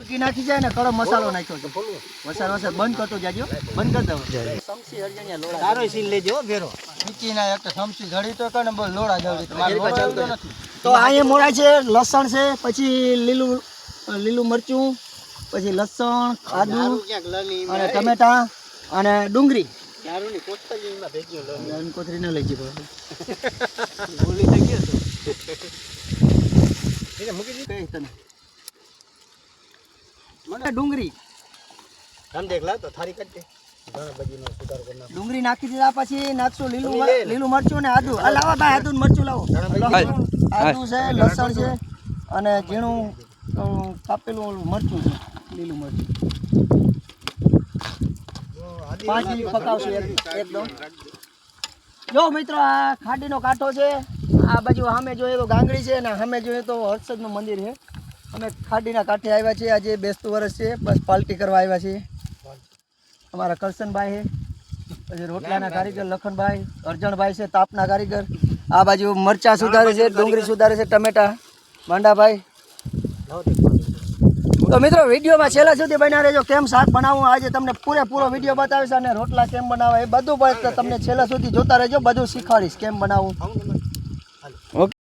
ચટકી નાખી જાય ને કડો મસાલો નાખ્યો છે વસાર બંધ કરતો જાજો બંધ કર દો સમસી હરજણિયા લોડા તારો સીન લેજો ભેરો મીઠી ના એક સમસી ઘડી તો કને બોલ લોડા જલ્દી તમારે ચાલતો નથી તો અહીંયા મોળા છે લસણ છે પછી લીલું મરચું પછી લસણ આદુ અને ટમેટા અને ડુંગળી દારૂની કોથળીમાં ભેગ્યો લો દારૂની કોથળી ન લઈ જતો ભૂલી થઈ ગયો તો એને મૂકી દીધી કઈ તને મને ડુંગળી કામ દેખ લા તો થારી કાઢ દે ઘણા બજીનો સુધાર કરના ડુંગળી નાખી દીધા પછી નાખશું લીલું મરચું ને આદુ આ લાવા ભાઈ આદુ મરચું લાવો આદુ છે લસણ છે અને ઝીણું કાપેલું મરચું છે લીલું મરચું 5 મિનિટ પકાવશું એકદમ જો મિત્રો આ ખાડીનો કાંઠો છે આ બાજુ સામે જોઈએ તો ગાંગડી છે અને સામે જોઈએ તો હર્ષદનું મંદિર છે અમે ખાડીના કાંઠે આવ્યા છીએ આજે બેસતું વર્ષ છે બસ પાર્ટી કરવા આવ્યા છીએ અમારા કરશનભાઈ છે પછી રોટલાના કારીગર લખનભાઈ અર્જણભાઈ છે તાપના કારીગર આ બાજુ મરચાં સુધારે છે ડુંગળી સુધારે છે ટમેટા માંડાભાઈ તો મિત્રો વિડીયોમાં છેલ્લા સુધી બન્યા રહેજો કેમ શાક બનાવવું આજે તમને પૂરેપૂરો વિડીયો બતાવીશ અને રોટલા કેમ બનાવવા એ બધું તમને છેલ્લા સુધી જોતા રહેજો બધું શીખવાડીશ કેમ બનાવવું